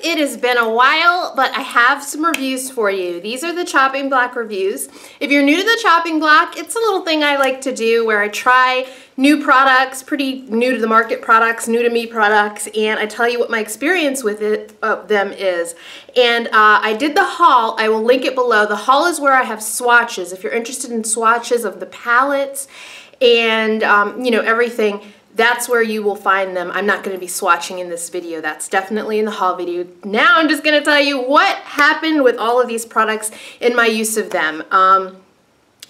it has been a while, but I have some reviews for you. These are the chopping block reviews. If you're new to the chopping block, it's a little thing I like to do where I try new products, pretty new to the market products, new to me products, and I tell you what my experience with them is. And I did the haul. I will link it below. The haul is where I have swatches. If you're interested in swatches of the palettes and you know, everything, that's where you will find them. I'm not going to be swatching in this video. That's definitely in the haul video. Now I'm just going to tell you what happened with all of these products in my use of them.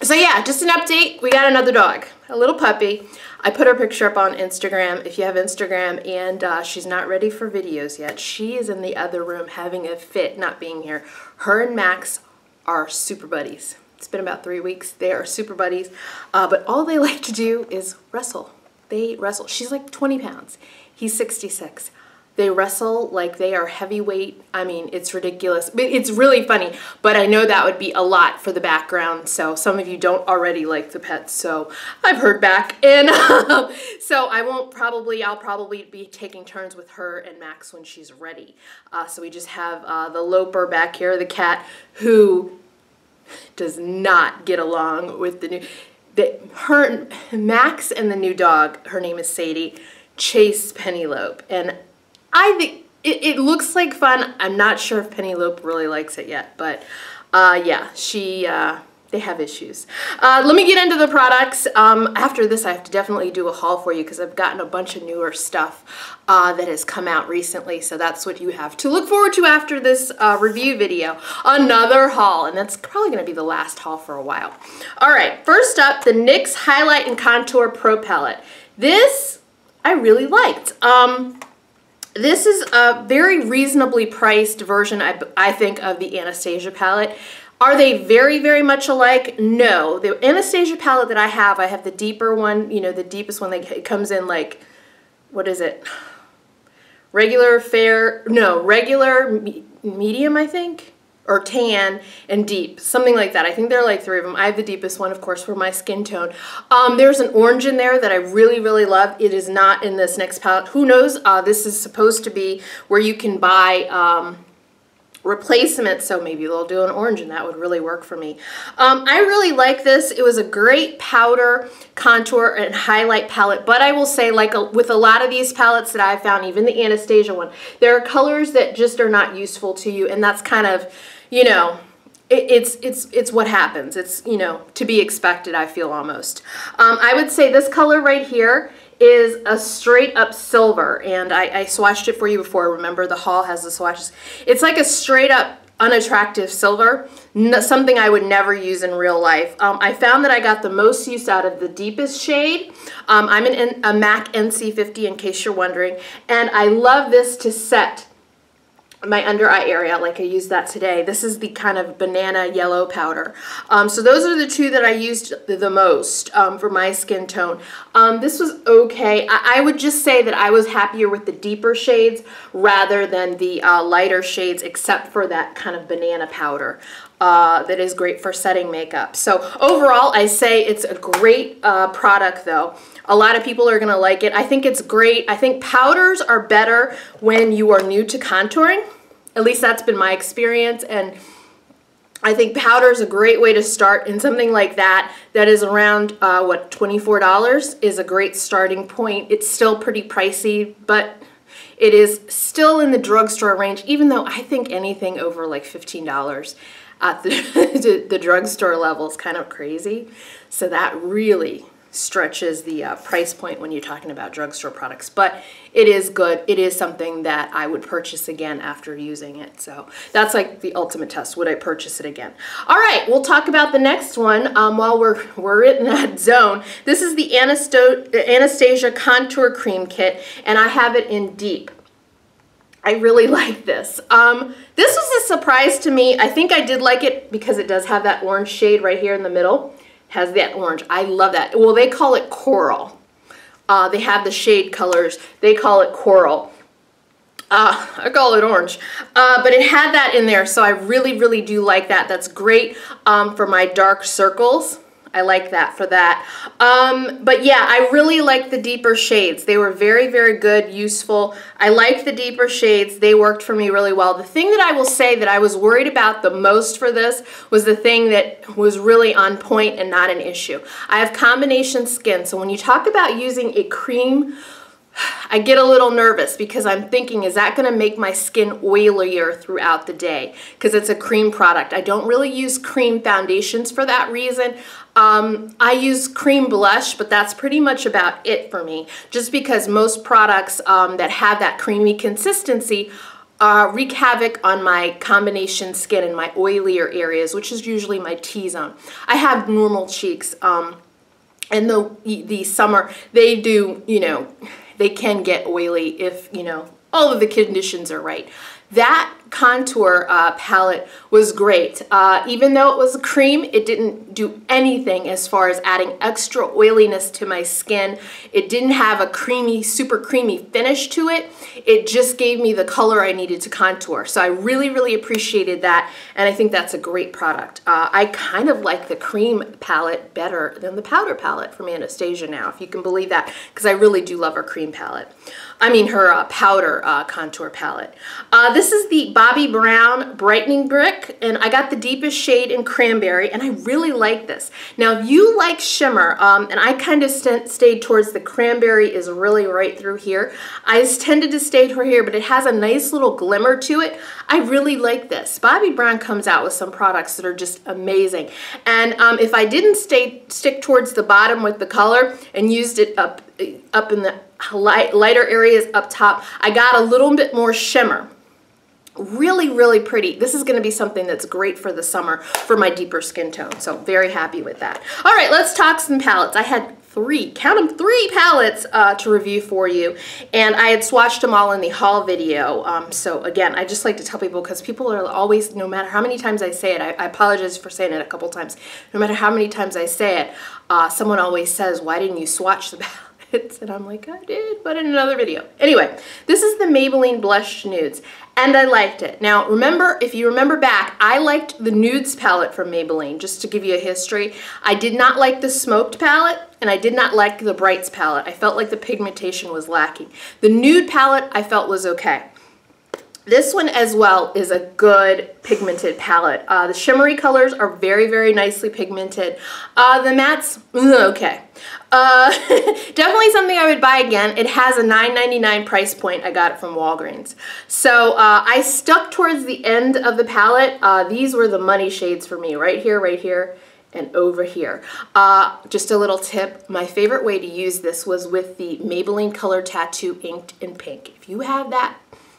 So yeah, just an update. We got another dog, a little puppy. I put her picture up on Instagram, if you have Instagram, and she's not ready for videos yet. She is in the other room having a fit, not being here. Her and Max are super buddies. It's been about 3 weeks. They are super buddies, but all they like to do is wrestle. They wrestle. She's like 20 pounds. He's 66. They wrestle like they are heavyweight. I mean, it's ridiculous. It's really funny, but I know that would be a lot for the background. So some of you don't already like the pets, so I've heard back. And so I'll probably be taking turns with her and Max when she's ready. So we just have the Loper back here, the cat, who does not get along with the new... Max and the new dog, her name is Sadie, chase Penelope, and I think it looks like fun. I'm not sure if Penelope really likes it yet, but yeah, they have issues. Let me get into the products. After this, I have to definitely do a haul for you because I've gotten a bunch of newer stuff that has come out recently, so that's what you have to look forward to after this review video. Another haul, and that's probably going to be the last haul for a while. All right, first up, the NYX Highlight and Contour Pro Palette. This I really liked. This is a very reasonably priced version, I think, of the Anastasia palette. Are they very, very much alike? No. The Anastasia palette that I have the deeper one, you know, the deepest one. It comes in like, what is it? Regular, fair, no, regular, medium, I think, or tan and deep, something like that. I think there are like 3 of them. I have the deepest one, of course, for my skin tone. There's an orange in there that I really, really love. It is not in this NYX palette. Who knows? This is supposed to be where you can buy replacement, so maybe they'll do an orange and that would really work for me. I really like this. It was a great powder, contour, and highlight palette, but I will say, like with a lot of these palettes that I've found, even the Anastasia one, there are colors that just are not useful to you, and that's kind of, you know, it's what happens. It's, you know, to be expected, I feel almost. I would say this color right here is a straight up silver, and I swatched it for you before. Remember, the haul has the swatches. It's like a straight up unattractive silver, something I would never use in real life. I found that I got the most use out of the deepest shade. I'm in a MAC NC50 in case you're wondering, and I love this to set my under eye area, like I used that today. This is the kind of banana yellow powder. So those are the 2 that I used the most for my skin tone. This was okay. I would just say that I was happier with the deeper shades rather than the lighter shades, except for that kind of banana powder. That is great for setting makeup. So overall, I say it's a great product though. A lot of people are gonna like it. I think it's great. I think powders are better when you are new to contouring. At least that's been my experience, and I think powder is a great way to start, and something like that is around, what, $24 is a great starting point. It's still pretty pricey, but it is still in the drugstore range, even though I think anything over like $15 at the drugstore level is kind of crazy. So that really stretches the price point when you're talking about drugstore products, but it is good. It is something that I would purchase again after using it. So that's like the ultimate test. Would I purchase it again? All right, we'll talk about the next one while we're in that zone. This is the Anastasia Contour Cream Kit, and I have it in deep. I really like this. This was a surprise to me. I think I did like it because it does have that orange shade right here in the middle. Has that orange. I love that. Well, they call it coral. They have the shade colors. They call it coral. I call it orange. But it had that in there, so I really, really do like that. That's great for my dark circles. I like that for that. But yeah, I really like the deeper shades. They were very, very good, useful. I like the deeper shades. They worked for me really well. The thing that I will say that I was worried about the most for this was the thing that was really on point and not an issue. I have combination skin, so when you talk about using a cream, I get a little nervous because I'm thinking, is that going to make my skin oilier throughout the day? Because it's a cream product. I don't really use cream foundations for that reason. I use cream blush, but that's pretty much about it for me. Just because most products that have that creamy consistency wreak havoc on my combination skin and my oilier areas, which is usually my T-zone. I have normal cheeks. In the summer, they do, you know, they can get oily if, you know, all of the conditions are right. That contour palette was great. Even though it was a cream, it didn't do anything as far as adding extra oiliness to my skin. It didn't have a creamy, super creamy finish to it. It just gave me the color I needed to contour. So I really, really appreciated that, and I think that's a great product. I kind of like the cream palette better than the powder palette from Anastasia now, if you can believe that, because I really do love her cream palette. I mean her powder contour palette. This is the Bobbi Brown Brightening Brick, and I got the deepest shade in Cranberry, and I really like this. Now, if you like shimmer, and I kind of stayed towards the Cranberry is really right through here. I tended to stay toward here, but it has a nice little glimmer to it. I really like this. Bobbi Brown comes out with some products that are just amazing. And if I didn't stick towards the bottom with the color and used it up in the lighter areas up top, I got a little bit more shimmer. Really, really pretty. This is going to be something that's great for the summer for my deeper skin tone. So very happy with that. All right, let's talk some palettes. I had count them, three palettes to review for you, and I had swatched them all in the haul video. So again, I just like to tell people, because people are always, no matter how many times I say it, I apologize for saying it a couple times, no matter how many times I say it, someone always says, why didn't you swatch the palettes? And I'm like, I did, but in another video. Anyway, this is the Maybelline Blush Nudes, and I liked it. Now, remember, if you remember back, I liked the Nudes palette from Maybelline, just to give you a history. I did not like the Smoked palette, and I did not like the Brights palette. I felt like the pigmentation was lacking. The Nude palette I felt was okay. This one as well is a good pigmented palette. The shimmery colors are very, very nicely pigmented. The mattes, okay. Definitely something I would buy again. It has a $9.99 price point. I got it from Walgreens. So I stuck towards the end of the palette. These were the money shades for me, right here, and over here. Just a little tip, my favorite way to use this was with the Maybelline Color Tattoo Inked in Pink. If you have that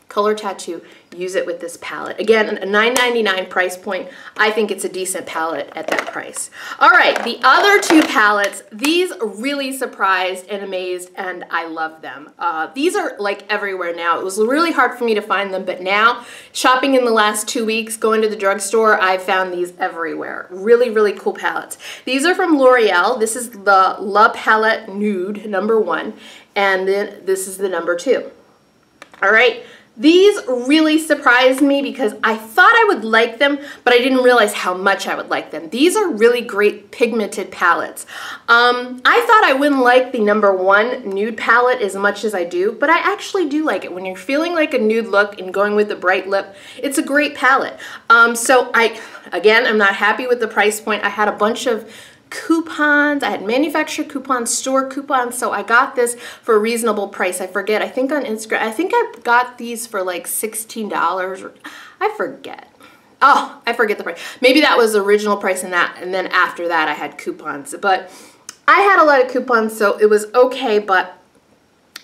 Color Tattoo, use it with this palette. Again, a $9.99 price point. I think it's a decent palette at that price. All right, the other two palettes, these really surprised and amazed, and I love them. These are like everywhere now. It was really hard for me to find them, but now, shopping in the last 2 weeks, going to the drugstore, I found these everywhere. Really, really cool palettes. These are from L'Oreal. This is the La Palette Nude, #1, and then this is the #2. All right. These really surprised me because I thought I would like them, but I didn't realize how much I would like them. These are really great pigmented palettes. I thought I wouldn't like the #1 nude palette as much as I do, but I actually do like it. When you're feeling like a nude look and going with a bright lip, it's a great palette. So again, I'm not happy with the price point. I had a bunch of coupons. I had manufacturer coupons, store coupons, so I got this for a reasonable price. I forget, I think on Instagram, I think I got these for like $16, or I forget. Oh, I forget the price. Maybe that was the original price and then after that I had coupons. But I had a lot of coupons, so it was okay, but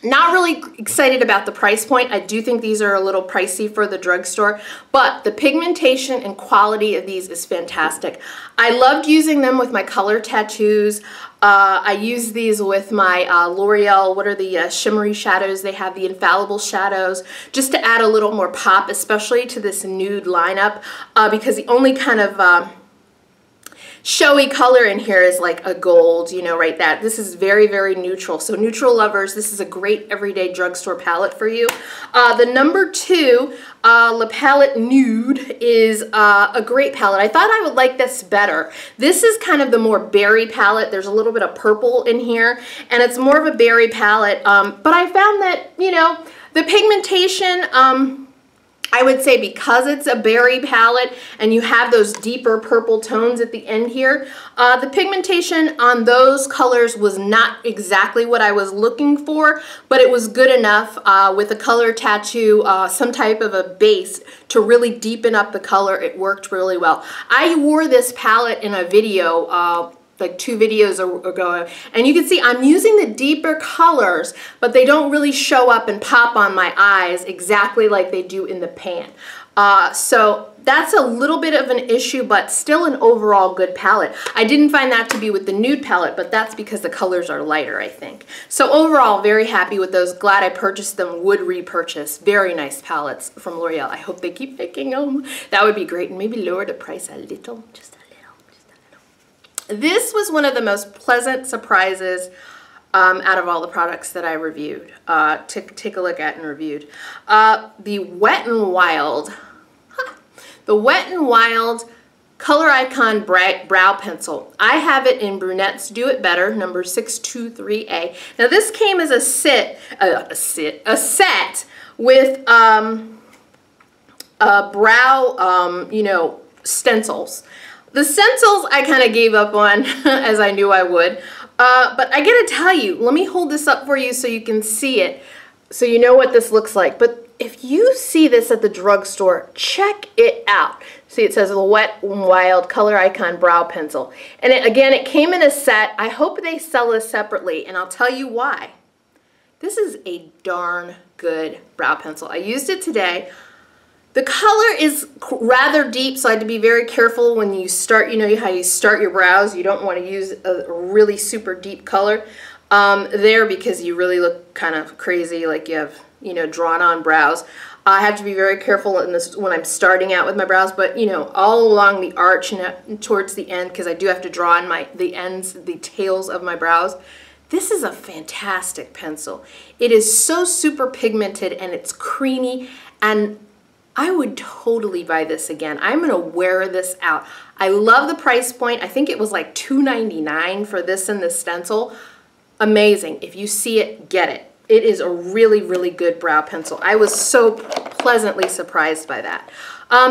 not really excited about the price point. I do think these are a little pricey for the drugstore, but the pigmentation and quality of these is fantastic. I loved using them with my color tattoos. I use these with my L'Oreal, what are the shimmery shadows? They have the infallible shadows, just to add a little more pop, especially to this nude lineup, because the only kind of showy color in here is like a gold, you know, right? That this is very, very neutral. So neutral lovers, this is a great everyday drugstore palette for you. The number 2, La Palette Nude is a great palette. I thought I would like this better. This is kind of the more berry palette. There's a little bit of purple in here, and it's more of a berry palette. But I found that, you know, the pigmentation, I would say because it's a berry palette and you have those deeper purple tones at the end here, the pigmentation on those colors was not exactly what I was looking for, but it was good enough with a color tattoo, some type of a base to really deepen up the color. It worked really well. I wore this palette in a video like 2 videos ago, and you can see I'm using the deeper colors, but they don't really show up and pop on my eyes exactly like they do in the pan. So that's a little bit of an issue, but still an overall good palette. I didn't find that to be with the nude palette, but that's because the colors are lighter, I think. So overall, very happy with those. Glad I purchased them, would repurchase. Very nice palettes from L'Oreal. I hope they keep making them. That would be great, and maybe lower the price a little, just a little. This was one of the most pleasant surprises out of all the products that I reviewed, to take a look at and reviewed. The Wet n Wild, the Wet n Wild Color Icon Brow Pencil. I have it in Brunette's Do It Better, number 623A. Now this came as a set with brow, you know, stencils. The stencils I kind of gave up on, as I knew I would, but I gotta tell you, let me hold this up for you so you can see it, so you know what this looks like. But if you see this at the drugstore, check it out. See, it says the Wet n Wild Color Icon Brow Pencil. And again, it came in a set. I hope they sell this separately, and I'll tell you why. This is a darn good brow pencil. I used it today. The color is rather deep, so I had to be very careful when you start, you know how you start your brows. You don't want to use a really super deep color there, because you really look kind of crazy, like you have, you know, drawn on brows. I have to be very careful in this when I'm starting out with my brows, but you know, all along the arch and towards the end, because I do have to draw on the ends, the tails of my brows. This is a fantastic pencil. It is so super pigmented and it's creamy, and I would totally buy this again. I'm gonna wear this out. I love the price point. I think it was like $2.99 for this and the stencil. Amazing. If you see it, get it. It is a really, really good brow pencil. I was so pleasantly surprised by that.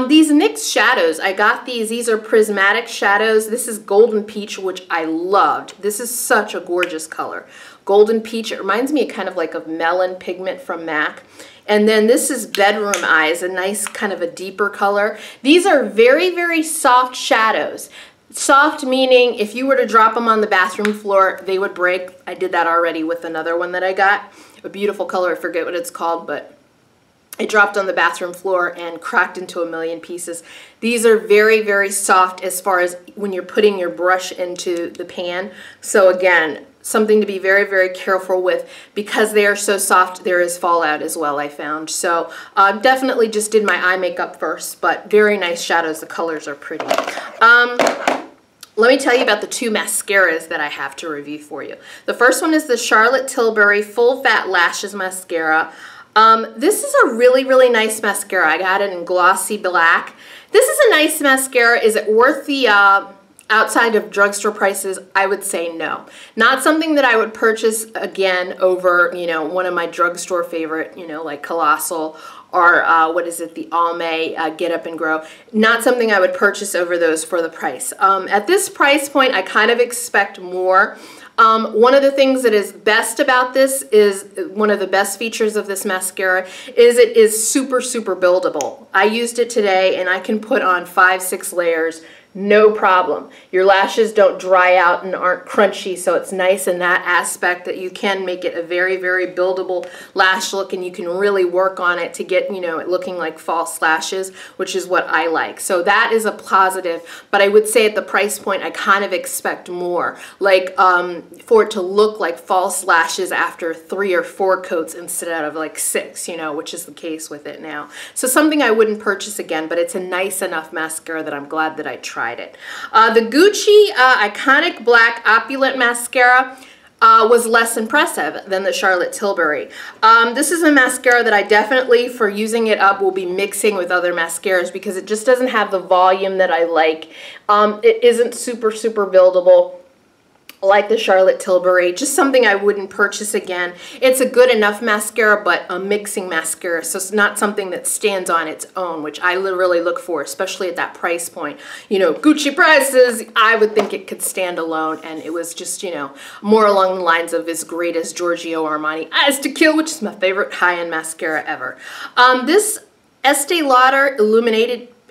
These NYX shadows, I got these. These are prismatic shadows. This is Golden Peach, which I loved. This is such a gorgeous color. Golden Peach, it reminds me kind of like of Melon Pigment from MAC. And then this is Bedroom Eyes, a nice kind of a deeper color. These are very, very soft shadows. Soft meaning if you were to drop them on the bathroom floor, they would break. I did that already with another one that I got. A beautiful color, I forget what it's called, but it dropped on the bathroom floor and cracked into a million pieces. These are very, very soft as far as when you're putting your brush into the pan. So again, something to be very, very careful with, because they are so soft. There is fallout as well, I found. So definitely just did my eye makeup first, but very nice shadows. The colors are pretty. Let me tell you about the 2 mascaras that I have to review for you. The first one is the Charlotte Tilbury Full Fat Lashes Mascara. This is a really, really nice mascara. I got it in glossy black. This is a nice mascara. Is it worth the outside of drugstore prices? I would say no. Not something that I would purchase again over, you know, one of my drugstore favorite, you know, like Colossal or what is it, the Almay Get Up and Grow. Not something I would purchase over those for the price. At this price point, I kind of expect more. One of the things that is best about this is, one of the best features of this mascara is it is super, super buildable. I used it today and I can put on 5-6 layers. No problem. Your lashes don't dry out and aren't crunchy, so it's nice in that aspect that you can make it a very, very buildable lash look, and you can really work on it to get, you know, it looking like false lashes, which is what I like. So that is a positive, but I would say at the price point, I kind of expect more, like for it to look like false lashes after 3 or 4 coats instead of like 6, you know, which is the case with it now. So something I wouldn't purchase again, but it's a nice enough mascara that I'm glad that I tried tried it. The Gucci Iconic Black Opulent Mascara was less impressive than the Charlotte Tilbury. This is a mascara that I definitely, for using it up, will be mixing with other mascaras because it just doesn't have the volume that I like. It isn't super buildable like the Charlotte Tilbury, just something I wouldn't purchase again. It's a good enough mascara, but a mixing mascara, so it's not something that stands on its own, which I literally look for, especially at that price point. You know, Gucci prices, I would think it could stand alone, and it was just, you know, more along the lines of as great as Giorgio Armani Eyes to Kill, which is my favorite high-end mascara ever. This Estee Lauder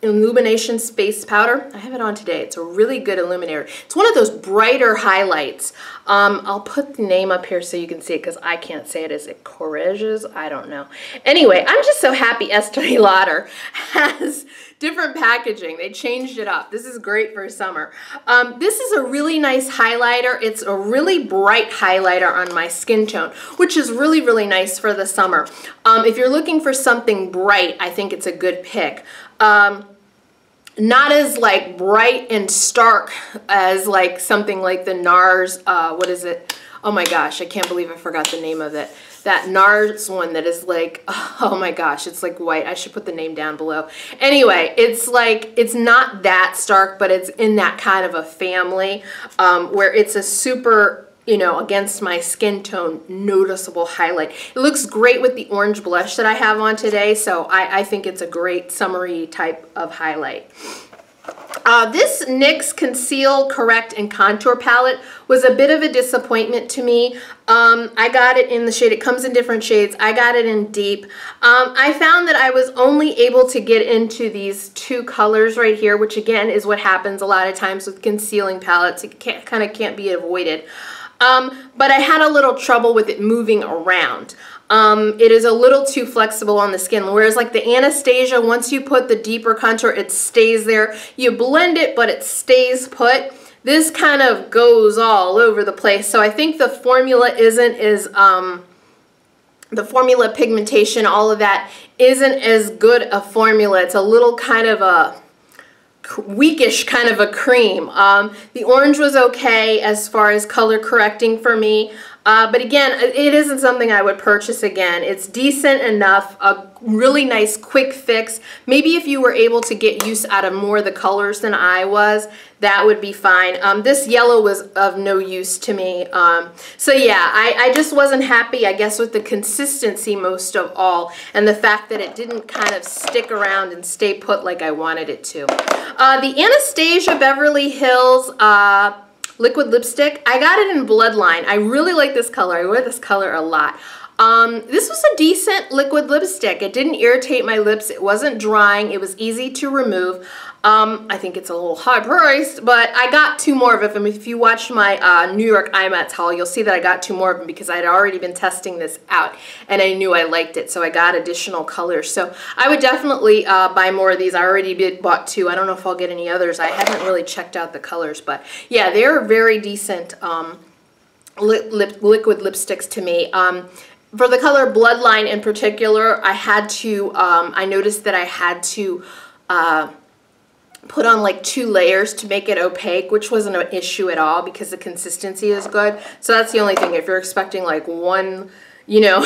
Illumination Space Powder. I have it on today. It's a really good illuminator. It's one of those brighter highlights. I'll put the name up here so you can see it because I can't say it. Is it Courageous? I don't know. Anyway, I'm just so happy Estee Lauder has different packaging. They changed it up. This is great for summer. This is a really nice highlighter. It's a really bright highlighter on my skin tone, which is really nice for the summer. If you're looking for something bright, I think it's a good pick. Not as like bright and stark as like something like the Nars, what is it? Oh my gosh, I can't believe I forgot the name of it. That Nars one that is like, oh my gosh, it's like white. I should put the name down below. Anyway, it's like, it's not that stark, but it's in that kind of a family where it's a super, you know, against my skin tone, noticeable highlight. It looks great with the orange blush that I have on today, so I think it's a great summery type of highlight. This NYX Conceal, Correct, and Contour palette was a bit of a disappointment to me. I got it in the shade, it comes in different shades. I got it in deep. I found that I was only able to get into these two colors right here, which again is what happens a lot of times with concealing palettes. It kind of can't be avoided. But I had a little trouble with it moving around. It is a little too flexible on the skin, whereas like the Anastasia, once you put the deeper contour, it stays there. You blend it, but it stays put. This kind of goes all over the place, so I think the formula isn't as, the formula, pigmentation, all of that isn't as good a formula. It's a little kind of a weakish kind of a cream. The orange was okay as far as color correcting for me, but again, it isn't something I would purchase again. It's decent enough, a really nice quick fix. Maybe if you were able to get use out of more of the colors than I was, that would be fine. This yellow was of no use to me. So yeah, I just wasn't happy, I guess, with the consistency most of all, and the fact that it didn't kind of stick around and stay put like I wanted it to. The Anastasia Beverly Hills liquid lipstick, I got it in Bloodline. I really like this color. I wear this color a lot. This was a decent liquid lipstick. It didn't irritate my lips. It wasn't drying. It was easy to remove. I think it's a little high priced, but I got two more of them. If you watch my New York IMATS haul, you'll see that I got two more of them because I'd already been testing this out and I knew I liked it, so I got additional colors. So I would definitely buy more of these. I already bought two. I don't know if I'll get any others. I haven't really checked out the colors, but yeah, they're very decent liquid lipsticks to me. For the color Bloodline in particular, I had to, I noticed that I had to put on like 2 layers to make it opaque, which wasn't an issue at all because the consistency is good. So that's the only thing. If you're expecting like one, you know,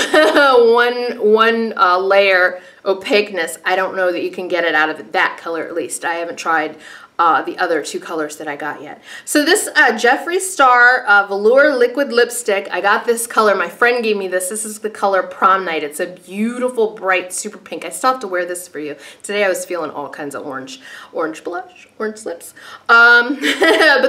one layer opaqueness, I don't know that you can get it out of that color at least. I haven't tried the other 2 colors that I got yet. So this Jeffree Star Velour Liquid Lipstick, I got this color. My friend gave me this. This is the color Prom Night. It's a beautiful, bright, super pink. I still have to wear this for you. Today I was feeling all kinds of orange blush, orange lips. But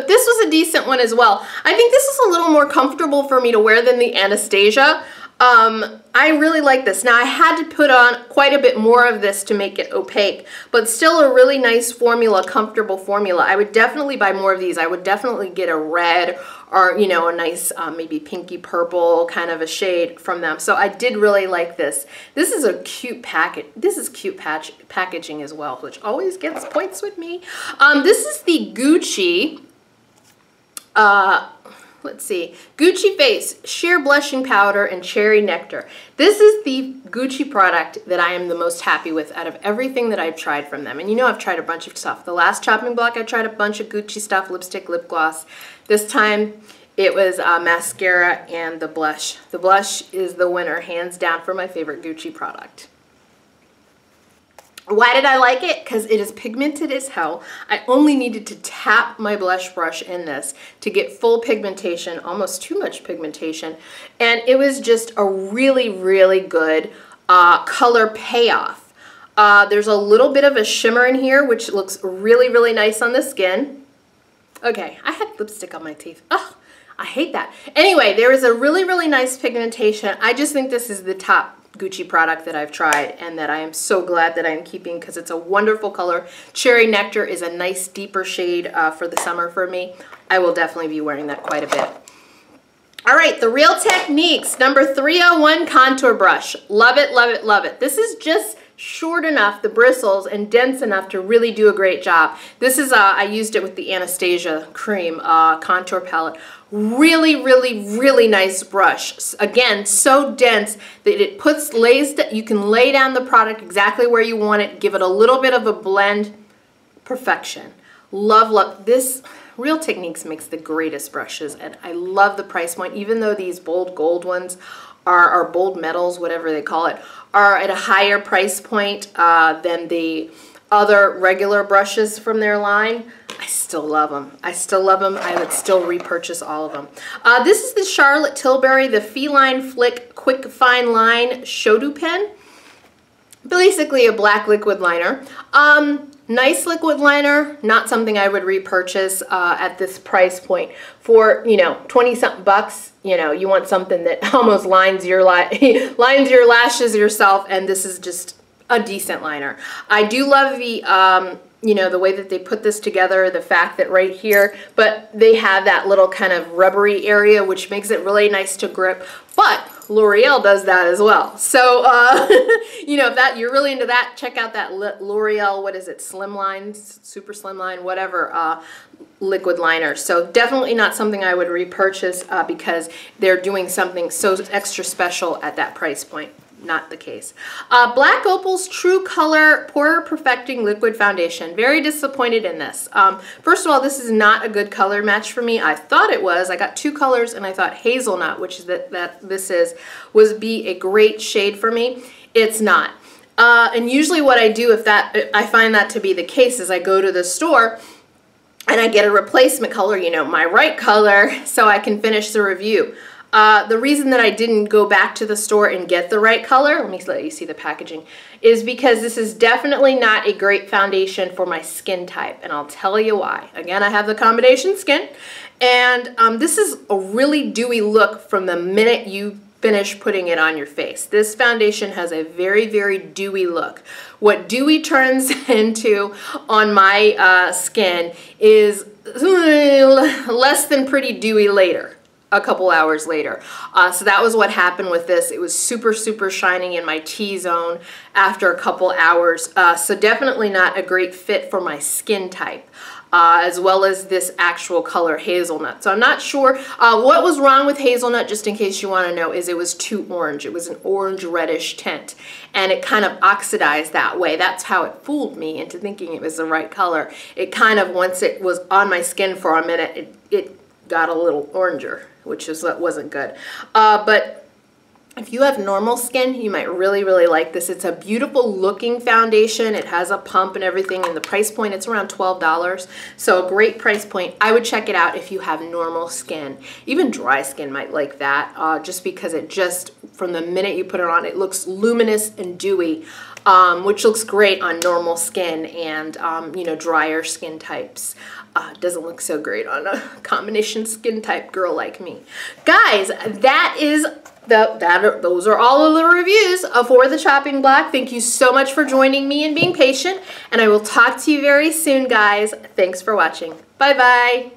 this was a decent one as well. I think this is a little more comfortable for me to wear than the Anastasia. I really like this. Now I had to put on quite a bit more of this to make it opaque, but still a really nice formula, comfortable formula. I would definitely buy more of these. I would definitely get a red or, you know, a nice maybe pinky purple kind of a shade from them. So I did really like this. This is a cute package. This is cute packaging as well, which always gets points with me. This is the Gucci let's see, Gucci Face, Sheer Blushing Powder and Cherry Nectar. This is the Gucci product that I am the most happy with out of everything that I've tried from them. And you know I've tried a bunch of stuff. The last chopping block I tried a bunch of Gucci stuff, lipstick, lip gloss. This time it was mascara and the blush. The blush is the winner, hands down, for my favorite Gucci product. Why did I like it? Because it is pigmented as hell. I only needed to tap my blush brush in this to get full pigmentation, almost too much pigmentation. And it was just a really, really good color payoff. There's a little bit of a shimmer in here, which looks really, really nice on the skin. Okay, I had lipstick on my teeth. Ugh, I hate that. Anyway, there is a really, really nice pigmentation. I just think this is the top Gucci product that I've tried and that I am so glad that I'm keeping because it's a wonderful color. Cherry Nectar is a nice deeper shade for the summer for me. I will definitely be wearing that quite a bit. All right, the Real Techniques number 301 contour brush. Love it, love it, love it. This is just short enough, the bristles, and dense enough to really do a great job. This is, I used it with the Anastasia cream contour palette. Really, really, really nice brush. Again, so dense that it you can lay down the product exactly where you want it, give it a little bit of a blend. Perfection. Love, love. This Real Techniques makes the greatest brushes, and I love the price point, even though these bold gold ones are bold metals, whatever they call it, are at a higher price point than the other regular brushes from their line. I still love them. I still love them. I would still repurchase all of them. This is the Charlotte Tilbury, the Feline Flick Quick Fine Line Shodu pen. Basically a black liquid liner. Nice liquid liner, not something I would repurchase at this price point. For, you know, 20-something bucks, you know, you want something that almost lines your lashes yourself, and this is just a decent liner. I do love the, you know, the way that they put this together, the fact that right here, but they have that little kind of rubbery area, which makes it really nice to grip. But L'Oreal does that as well. So, you know, if you're really into that, check out that L'Oreal, what is it, Slimline, Super Slimline, whatever, liquid liner. So definitely not something I would repurchase because they're doing something so extra special at that price point. Not the case. Black Opal's True Color Pore Perfecting Liquid Foundation. Very disappointed in this. First of all, this is not a good color match for me. I thought it was. I got two colors and I thought hazelnut, which is would be a great shade for me. It's not. And usually what I do if I find that to be the case is I go to the store and I get a replacement color, you know, my right color, so I can finish the review. The reason that I didn't go back to the store and get the right color, let me let you see the packaging, is because this is definitely not a great foundation for my skin type, and I'll tell you why. Again, I have the combination skin, and this is a really dewy look from the minute you finish putting it on your face. This foundation has a very, very dewy look. What dewy turns into on my skin is less than pretty dewy later. A couple hours later. So that was what happened with this. It was super, super shining in my T-zone after a couple hours. So definitely not a great fit for my skin type, as well as this actual color hazelnut. So I'm not sure what was wrong with hazelnut, just in case you want to know, is it was too orange. It was an orange reddish tint, and it kind of oxidized that way. That's how it fooled me into thinking it was the right color. It kind of, once it was on my skin for a minute, it got a little oranger, which wasn't good. But if you have normal skin, you might really, really like this. It's a beautiful looking foundation. It has a pump and everything, and the price point, it's around $12. So a great price point. I would check it out if you have normal skin. Even dry skin might like that, just because it just, from the minute you put it on, it looks luminous and dewy, which looks great on normal skin and, you know, drier skin types. Doesn't look so great on a combination skin type girl like me. Guys, those are all of the reviews for the chopping block. Thank you so much for joining me and being patient, and I will talk to you very soon, guys. Thanks for watching. Bye-bye.